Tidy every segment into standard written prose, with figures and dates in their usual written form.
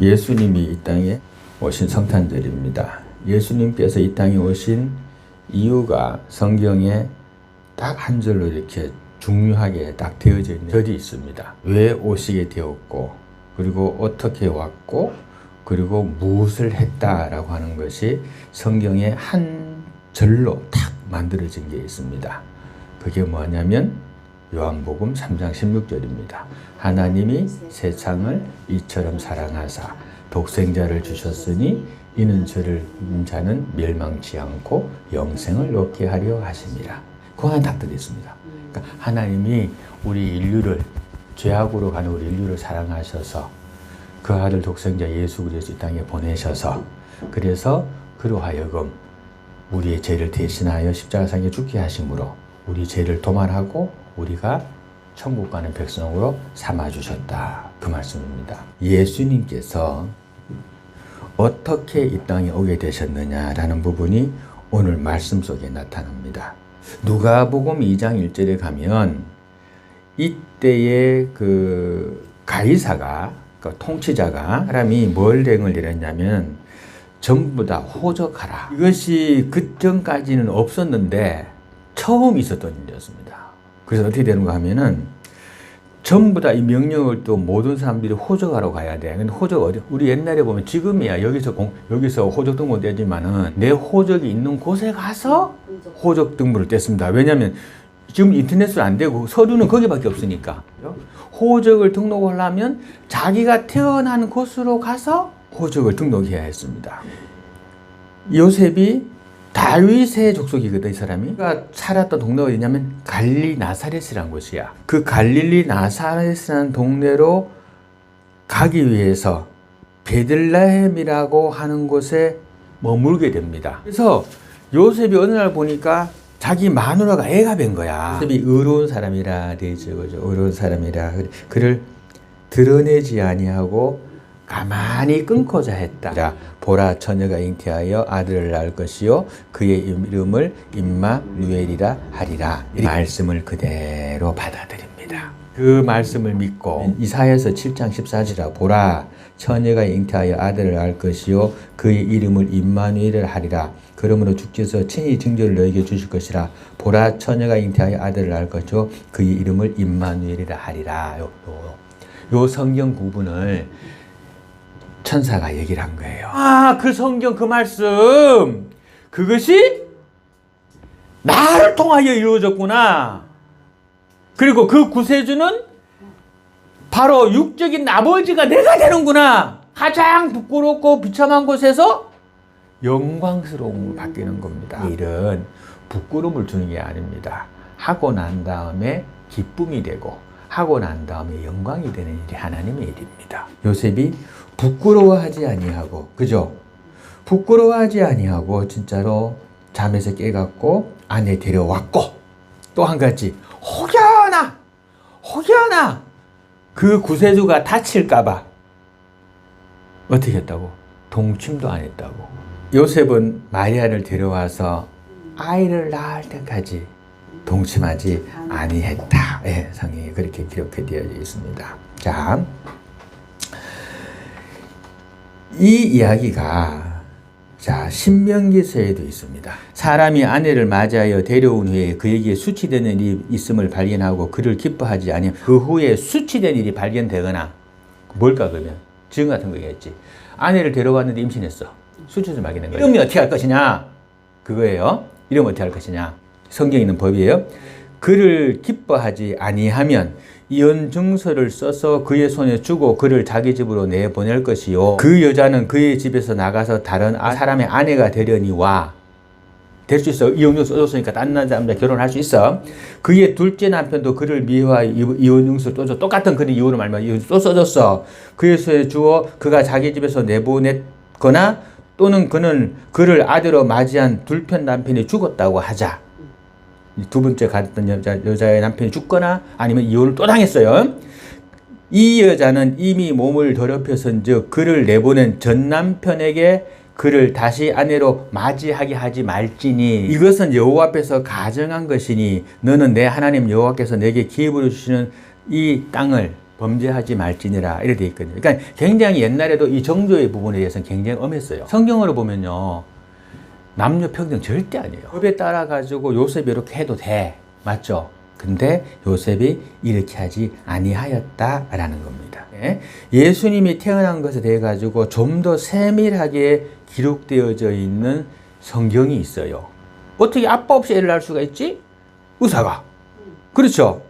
예수님이 이 땅에 오신 성탄절입니다. 예수님께서 이 땅에 오신 이유가 성경에 딱 한 절로 이렇게 중요하게 딱 되어져 있는 절이 있습니다. 왜 오시게 되었고, 그리고 어떻게 왔고, 그리고 무엇을 했다라고 하는 것이 성경에 한 절로 딱 만들어진 게 있습니다. 그게 뭐냐면 요한복음 3장 16절입니다. 하나님이 세상을 이처럼 사랑하사 독생자를 주셨으니 이는 저를 믿는 자는 멸망치 않고 영생을 얻게 하려 하심이라. 그 안에 딱 들어있습니다. 그러니까 하나님이 우리 인류를, 죄악으로 가는 우리 인류를 사랑하셔서 그 아들 독생자 예수 그리스도 이 땅에 보내셔서, 그래서 그로 하여금 우리의 죄를 대신하여 십자가상에 죽게 하심으로 우리 죄를 도말하고 우리가 천국 가는 백성으로 삼아주셨다, 그 말씀입니다. 예수님께서 어떻게 이 땅에 오게 되셨느냐라는 부분이 오늘 말씀 속에 나타납니다. 누가복음 2장 1절에 가면 이때의 그 가이사가, 그 통치자가, 사람이 뭘 령을 내렸냐면 전부 다 호적하라. 이것이 그 전까지는 없었는데 처음 있었던 일이었습니다. 그래서 어떻게 되는가 하면은 전부 다 이 명령을 또 모든 사람들이 호적하러 가야 돼. 근데 호적 어디? 우리 옛날에 보면 지금이야 여기서 호적 등본 떼지만은 내 호적이 있는 곳에 가서 호적 등본을 뗐습니다. 왜냐하면 지금 인터넷으로 안 되고 서류는 거기밖에 없으니까. 호적을 등록하려면 자기가 태어난 곳으로 가서 호적을 등록해야 했습니다. 요셉이 다윗의 족속이거든, 이 사람이. 그가 살았던 동네가 어디냐면 갈릴리 나사렛이라는 곳이야. 그 갈릴리 나사렛이라는 동네로 가기 위해서 베들레헴이라고 하는 곳에 머물게 됩니다. 그래서 요셉이 어느 날 보니까 자기 마누라가 애가 된 거야. 요셉이 의로운 사람이라 되죠, 그죠? 의로운 사람이라. 그를 드러내지 아니하고 가만히 끊고자 했다. 보라, 처녀가 잉태하여 아들을 낳을 것이요 그의 이름을 임마누엘이라 하리라. 이 말씀을 그대로 받아들입니다. 그 말씀을 믿고 이사야서 7장 14절이라. 보라, 처녀가 잉태하여 아들을 낳을 것이요 그의 이름을 임마누엘이라 하리라. 그러므로 주께서 친히 증거를 너에게 주실 것이라. 보라, 처녀가 잉태하여 아들을 낳을 것이요 그의 이름을 임마누엘이라 하리라. 요 성경 구분을 천사가 얘기를 한 거예요. 아, 그 성경 그 말씀, 그것이 나를 통하여 이루어졌구나. 그리고 그 구세주는 바로 육적인 아버지가 내가 되는구나. 가장 부끄럽고 비참한 곳에서 영광스러움을 받기는 겁니다. 이 일은 부끄러움을 주는 게 아닙니다. 하고 난 다음에 기쁨이 되고 하고 난 다음에 영광이 되는 일이 하나님의 일입니다. 요셉이 부끄러워하지 아니하고, 그죠? 부끄러워하지 아니하고 진짜로 잠에서 깨갖고 아내 데려왔고, 또 한 가지 혹여나 그 구세주가 다칠까봐 어떻게 했다고? 동침도 안 했다고. 요셉은 마리아를 데려와서 아이를 낳을 때까지 동침하지 아니했다. 예, 성경에 그렇게 기록되어 있습니다. 자, 이 이야기가 신명기서에도 있습니다. 사람이 아내를 맞이하여 데려온 후에 그에게 수치되는 일이 있음을 발견하고 그를 기뻐하지 아니하면 그 후에 수치된 일이 발견되거나, 뭘까 그러면? 지금 같은 거겠지. 아내를 데려왔는데 임신했어. 수치를 발견된 거예요. 이러면 어떻게 할 것이냐? 그거예요. 이러면 어떻게 할 것이냐? 성경에 있는 법이에요. 그를 기뻐하지 아니하면 이혼 증서를 써서 그의 손에 주고 그를 자기 집으로 내보낼 것이요 그 여자는 그의 집에서 나가서 다른 사람의 아내가 되려니와. 될 수 있어. 이혼 증서 써줬으니까 다른 남자 결혼할 수 있어. 그의 둘째 남편도 그를 미워하여 이혼 증서를 또 줘. 똑같은 그런 이유로 말하면 이혼 또 써줬어. 그의 손에 주어 그가 자기 집에서 내보냈거나, 또는 그는 그를 아들로 맞이한 둘편 남편이 죽었다고 하자. 두 번째 갔던 여자의 남편이 죽거나 아니면 이혼을 또 당했어요. 이 여자는 이미 몸을 더럽혀선즉 그를 내보낸 전 남편에게 그를 다시 아내로 맞이하게 하지 말지니 이것은 여호와 앞에서 가정한 것이니 너는 내 하나님 여호와께서 내게 기업으로 주시는 이 땅을 범죄하지 말지니라 이렇게 돼 있거든요. 그러니까 굉장히 옛날에도 이 정조의 부분에 대해서는 굉장히 엄했어요. 성경으로 보면요, 남녀 평등 절대 아니에요. 법에 따라 가지고 요셉이 이렇게 해도 돼, 맞죠? 근데 요셉이 이렇게 하지 아니하였다라는 겁니다. 예수님이 태어난 것에 대해 가지고 좀 더 세밀하게 기록되어져 있는 성경이 있어요. 어떻게 아빠 없이 애를 낳을 수가 있지? 의사가. 그렇죠?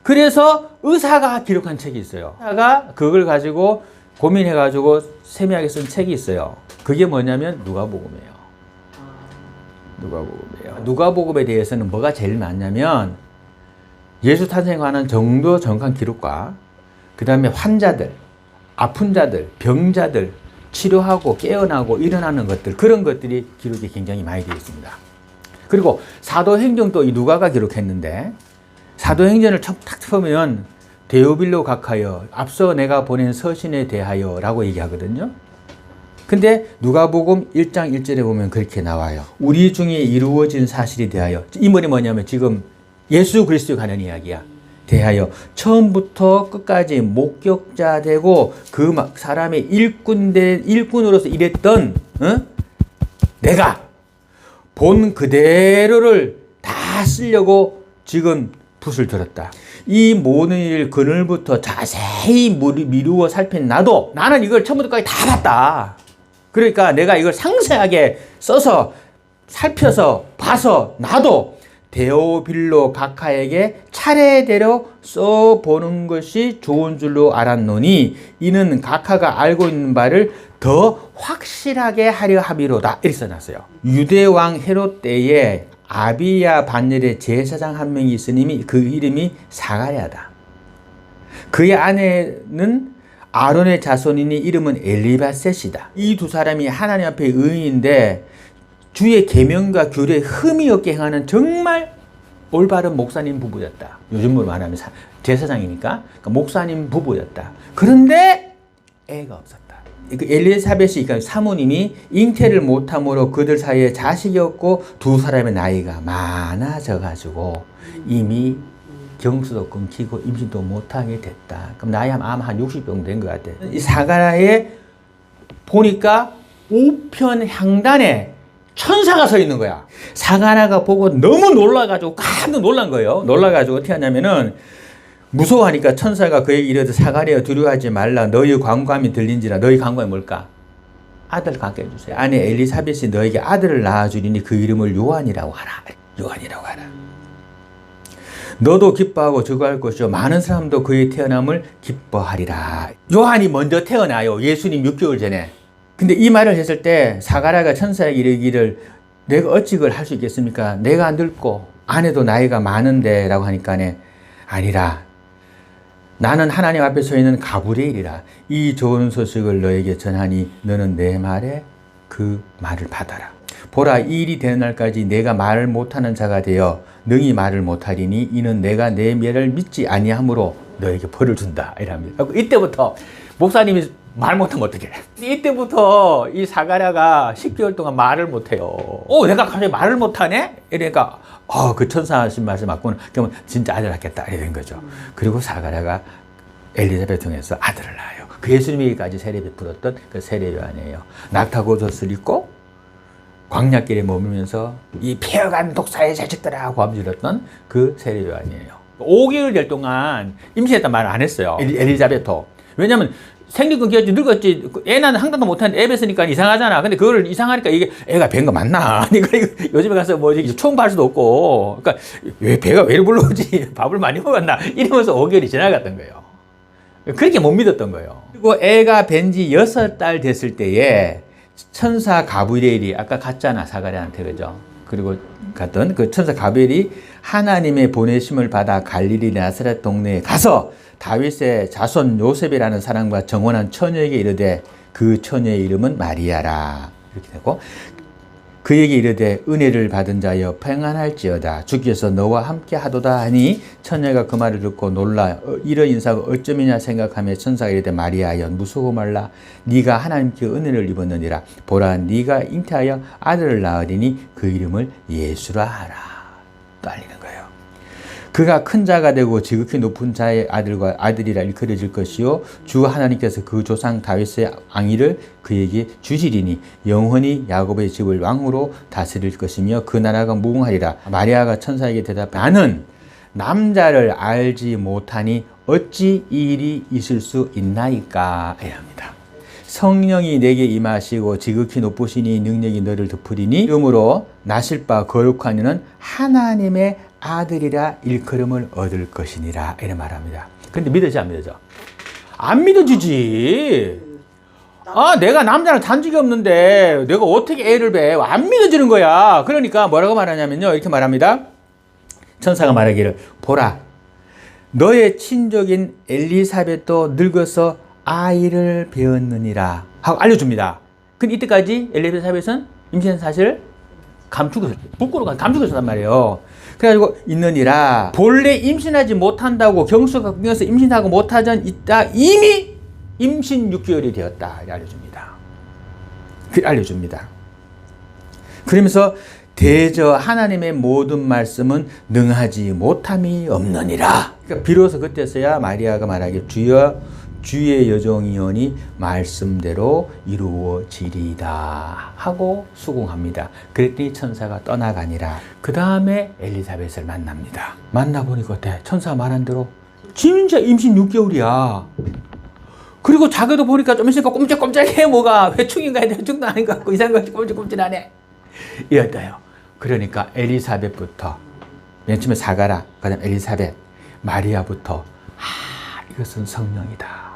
그래서 의사가 기록한 책이 있어요. 의사가 그걸 가지고 고민해가지고 세밀하게 쓴 책이 있어요. 그게 뭐냐면 누가복음이에요. 누가복음이에요. 누가복음에 대해서는 뭐가 제일 많냐면 예수 탄생에 관한 정도 정확한 기록과 그 다음에 환자들, 아픈 자들, 병자들 치료하고 깨어나고 일어나는 것들, 그런 것들이 기록이 굉장히 많이 되어 있습니다. 그리고 사도행전도 이 누가가 기록했는데, 사도행전을 딱 보면 데오빌로 각하여 앞서 내가 보낸 서신에 대하여 라고 얘기하거든요. 근데 누가복음 1장 1절에 보면 그렇게 나와요. 우리 중에 이루어진 사실에 대하여. 이 말이 뭐냐면 지금 예수 그리스도에 관한 이야기야. 대하여 처음부터 끝까지 목격자 되고 그 사람의 일꾼으로서 일했던 내가 본 그대로를 다 쓰려고 지금 붓을 들었다. 이 모든 일 그늘부터 자세히 미루어 살핀 나는 이걸 처음부터까지 다 봤다. 그러니까 내가 이걸 상세하게 써서 살펴서 봐서 나도 데오빌로 각하에게 차례대로 써보는 것이 좋은 줄로 알았노니 이는 각하가 알고 있는 바를 더 확실하게 하려 함이로다. 이렇게 써놨어요. 유대왕 헤롯 때에 아비야 반열에 제사장 한 명이 있으니 그 이름이 사가랴다. 그의 아내는 아론의 자손이니 이름은 엘리바셋이다. 이 두 사람이 하나님 앞에 의인인데 주의 계명과 규례에 흠이 없게 행하는 정말 올바른 목사님 부부였다. 요즘으로 말하면 제사장이니까 목사님 부부였다. 그런데 애가 없었다. 엘리사벳이, 그러니까 사모님이 잉태를 못함으로 그들 사이에 자식이 없고 두 사람의 나이가 많아져가지고 이미 경수도 끊기고 임신도 못하게 됐다. 그럼 나이 아마 한 60 정도 된 것 같아. 이 사가랴에 보니까 우편 향단에 천사가 서 있는 거야. 사가랴가 보고 너무 놀라가지고 깜짝 놀란 거예요. 놀라가지고 어떻게 하냐면은 무서워하니까 천사가 그에게 이르되 사가랴여 두려워하지 말라. 너희 간구함이 들린지라. 너희 간구함이 뭘까? 아들 갖게 해주세요. 아내 엘리사벳이 너에게 아들을 낳아주리니 그 이름을 요한이라고 하라. 요한이라고 하라. 너도 기뻐하고 즐거워할 것이요 많은 사람도 그의 태어남을 기뻐하리라. 요한이 먼저 태어나요. 예수님 6개월 전에. 근데 이 말을 했을 때 사가랴가 천사에게 이르기를 내가 어찌 그걸 할 수 있겠습니까? 내가 늙고 아내도 나이가 많은데 라고 하니까 아니라 나는 하나님 앞에 서 있는 가브리엘이라. 이 좋은 소식을 너에게 전하니 너는 내 말에 그 말을 받아라. 보라, 이 일이 되는 날까지 내가 말을 못하는 자가 되어 능히 말을 못하리니 이는 내가 내 말을 믿지 아니함으로 너에게 벌을 준다. 이랍니다. 이때부터 목사님이 말 못하면 어떡해. 이때부터 이 사가랴가 10개월 동안 말을 못해요. 내가 갑자기 말을 못하네? 이러니까 그 천사 하신 말씀 맞고는 그러면 진짜 아들 낳겠다 이런 거죠. 그리고 사가랴가 엘리사벳 통해서 아들을 낳아요. 그 예수님에게까지 세례 베풀었던 그 세례 요한이에요. 낙타고옷을 입고 광야길에 머물면서 이 폐허간 독사의 자식들아 고함질렀던 그 세례 요한이에요. 5개월 될 동안 임신했단 말을 안 했어요. 엘리자벳도. 왜냐면 생리권 기었지, 늙었지, 애 낳는 항단도 못하는데 애 뱃으니까 이상하잖아. 근데 그걸 이상하니까 이게 애가 뵌 거 맞나? 그러니까 요즘에 가서 뭐지, 초음파할 수도 없고. 그러니까 왜 배가 왜 불러오지? 밥을 많이 먹었나? 이러면서 5개월이 지나갔던 거예요. 그렇게 못 믿었던 거예요. 그리고 애가 뵌 지 6달 됐을 때에 천사 가브리엘이 아까 갔잖아, 사가랴한테, 그죠? 그리고 갔던 그 천사 가브리엘이 하나님의 보내심을 받아 갈릴리 나사렛 동네에 가서 다윗의 자손 요셉이라는 사람과 정혼한 처녀에게 이르되 그 처녀의 이름은 마리아라. 이렇게 되고 그에게 이르되 은혜를 받은 자여 평안할지어다. 주께서 너와 함께 하도다 하니 처녀가 그 말을 듣고 놀라 이런 인사가 어쩌미냐 생각하며 천사가 이르되 마리아여 무서워 말라. 네가 하나님께 은혜를 입었느니라. 보라 네가 잉태하여 아들을 낳으리니 그 이름을 예수라 하라. 또 알리는 거예요. 그가 큰 자가 되고 지극히 높은 자의 아들이라 일컬어질 것이요 주 하나님께서 그 조상 다윗의 왕위를 그에게 주시리니 영원히 야곱의 집을 왕으로 다스릴 것이며 그 나라가 무궁하리라. 마리아가 천사에게 대답해 나는 남자를 알지 못하니 어찌 이 일이 있을 수 있나이까 이랍니다. 성령이 내게 임하시고 지극히 높으시니 능력이 너를 덮으리니 이름으로 나실 바 거룩한 이는 하나님의 아들이라 일컬음을 얻을 것이니라 이렇게 말합니다. 그런데 믿어지 안 믿어져? 안 믿어지지. 내가 남자랑 잔 적이 없는데 내가 어떻게 애를 배? 안 믿어지는 거야. 그러니까 뭐라고 말하냐면요, 이렇게 말합니다. 천사가 말하기를 보라 너의 친족인 엘리사벳도 늙어서 아이를 배었느니라 하고 알려줍니다. 근데 이때까지 엘리사벳은 임신 사실을 감추고 부끄러워 감추고 있었단 말이에요. 그래가지고 있느니라 본래 임신하지 못한다고 경수가 끊겨서 임신하고 못하전 있다 이미 임신 6개월이 되었다 알려줍니다. 그러면서 대저 하나님의 모든 말씀은 능하지 못함이 없느니라. 그러니까 비로소 그때서야 마리아가 말하길 주의 여종이오니 말씀대로 이루어지리다 하고 수긍합니다. 그랬더니 천사가 떠나가니라. 그 다음에 엘리사벳을 만납니다. 만나보니까 어때? 천사가 말한 대로 진짜 임신 6개월이야. 그리고 자기도 보니까 좀 있으니까 꼼짝꼼짝해. 뭐가 회충인가 회충도 아닌 것 같고 이상한 것이 꼼짝꼼짝하네. 이었어요. 그러니까 엘리사벳부터 맨 처음에 사가라, 그 다음 엘리사벳, 마리아부터 이것은 성령이다.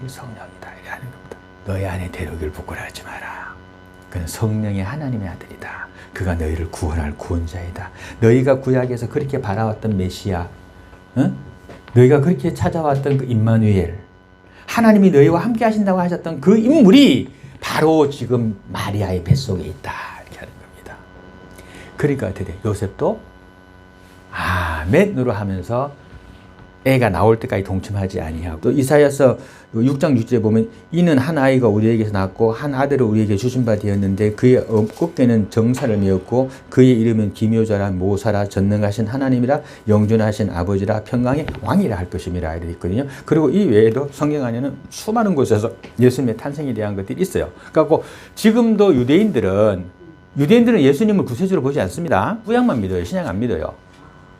이 성령이다. 이렇게 하는 겁니다. 너희 안에 대로기를 부끄러워하지 마라. 그는 성령의 하나님의 아들이다. 그가 너희를 구원할 구원자이다. 너희가 구약에서 그렇게 바라왔던 메시아, 너희가 그렇게 찾아왔던 그 임마누엘, 하나님이 너희와 함께 하신다고 하셨던 그 인물이 바로 지금 마리아의 뱃속에 있다. 이렇게 하는 겁니다. 그러니까 어떻게 돼? 요셉도 아멘으로 하면서 애가 나올 때까지 동침하지 아니하고 또 이사야서 6장 6절에 보면 이는 한 아이가 우리에게서 낳고 한 아들을 우리에게 주신 바 되었는데 그의 어깨는 정사를 메었고 그의 이름은 기묘자라 모사라 전능하신 하나님이라 영존하신 아버지라 평강의 왕이라 할 것임이라 이렇게 있거든요. 그리고 이 외에도 성경 안에는 수많은 곳에서 예수님의 탄생에 대한 것들이 있어요. 그래서 지금도 유대인들은 예수님을 구세주로 보지 않습니다. 구약만 믿어요. 신약 안 믿어요.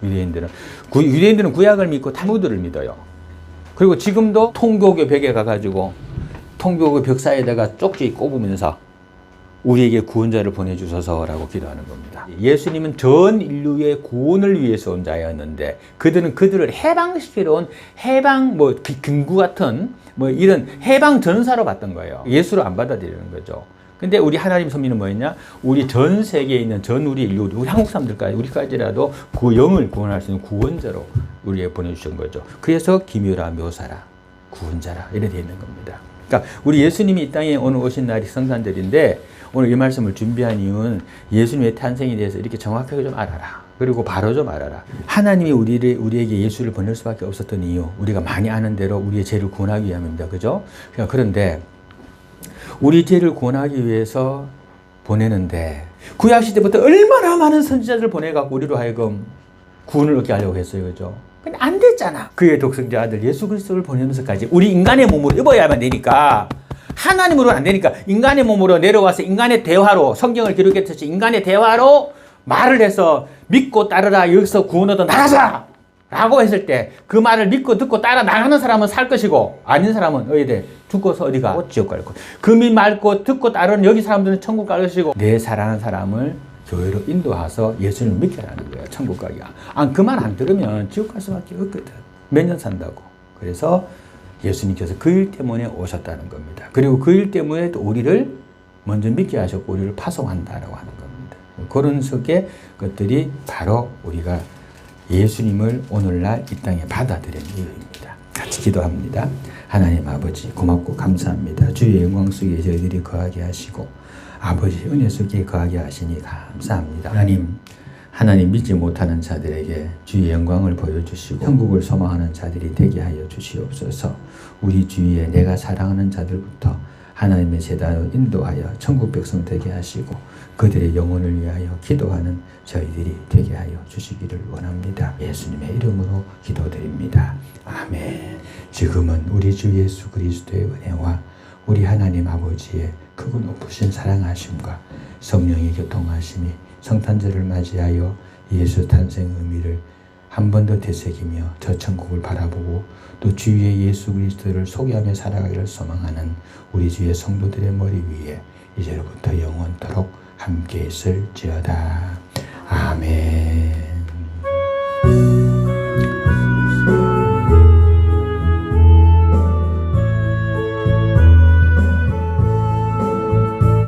유대인들은 구약을 믿고 탈무드를 믿어요. 그리고 지금도 통교교 벽에 가가지고 통교교 벽 사이에다가 쪽지 꼽으면서 우리에게 구원자를 보내주소서라고 기도하는 겁니다. 예수님은 전 인류의 구원을 위해서 온 자였는데 그들은 그들을 해방시키러 온 금구 같은 이런 해방 전사로 봤던 거예요. 예수를 안 받아들이는 거죠. 근데 우리 하나님 섭리는 뭐였냐? 우리 전 세계에 있는 우리 인류, 우리 한국 사람들까지, 우리까지라도 그 영을 구원할 수 있는 구원자로 우리에게 보내주신 거죠. 그래서 기묘라, 묘사라, 구원자라 이렇게 되어 있는 겁니다. 그러니까 우리 예수님이 이 땅에 오늘 오신 날이 성탄절인데 오늘 이 말씀을 준비한 이유는 예수님의 탄생에 대해서 이렇게 정확하게 좀 알아라. 그리고 바로 좀 알아라. 하나님이 우리에게 예수를 보낼 수밖에 없었던 이유, 우리가 많이 아는 대로 우리의 죄를 구원하기 위함입니다. 그죠? 그런데 우리 죄를 구원하기 위해서 보내는데 구약시대부터 얼마나 많은 선지자들 보내갖고 우리로 하여금 구원을 얻게 하려고 했어요. 그죠? 근데 안 됐잖아. 그의 독생자 아들 예수 그리스도를 보내면서까지 우리 인간의 몸으로 입어야만 되니까 하나님으로는 안 되니까 인간의 몸으로 내려와서 인간의 대화로 성경을 기록했듯이 인간의 대화로 말을 해서 믿고 따르라 여기서 구원 얻어 나가자! 라고 했을 때 그 말을 믿고 듣고 따라 나가는 사람은 살 것이고 아닌 사람은 어디 돼? 죽어서 어디가? 지옥 갈 것. 그 믿고 듣고 따르는 여기 사람들은 천국 갈 것이고 내 사랑하는 사람을 교회로 인도해서 예수님을 믿게 하는 거예요. 천국 가기가. 그 말 안 들으면 지옥 갈 수밖에 없거든. 몇 년 산다고. 그래서 예수님께서 그 일 때문에 오셨다는 겁니다. 그리고 그 일 때문에 또 우리를 먼저 믿게 하셨고 우리를 파송한다라고 하는 겁니다. 그런 속의 것들이 바로 우리가 예수님을 오늘날 이 땅에 받아들인 이유입니다. 같이 기도합니다. 하나님 아버지 고맙고 감사합니다. 주의 영광 속에 저희들이 거하게 하시고 아버지 은혜 속에 거하게 하시니 감사합니다. 하나님 믿지 못하는 자들에게 주의 영광을 보여주시고 천국을 소망하는 자들이 되게 하여 주시옵소서. 우리 주위에 내가 사랑하는 자들부터 하나님의 제단으로 인도하여 천국 백성 되게 하시고 그들의 영혼을 위하여 기도하는 저희들이 되게 하여 주시기를 원합니다. 예수님의 이름으로 기도드립니다. 아멘. 지금은 우리 주 예수 그리스도의 은혜와 우리 하나님 아버지의 크고 높으신 사랑하심과 성령의 교통하심이 성탄절을 맞이하여 예수 탄생 의미를 한 번 더 되새기며 저 천국을 바라보고 또 주의 예수 그리스도를 소개하며 살아가기를 소망하는 우리 주의 성도들의 머리 위에 이제로부터 영원토록 함께 있을지어다. 아멘.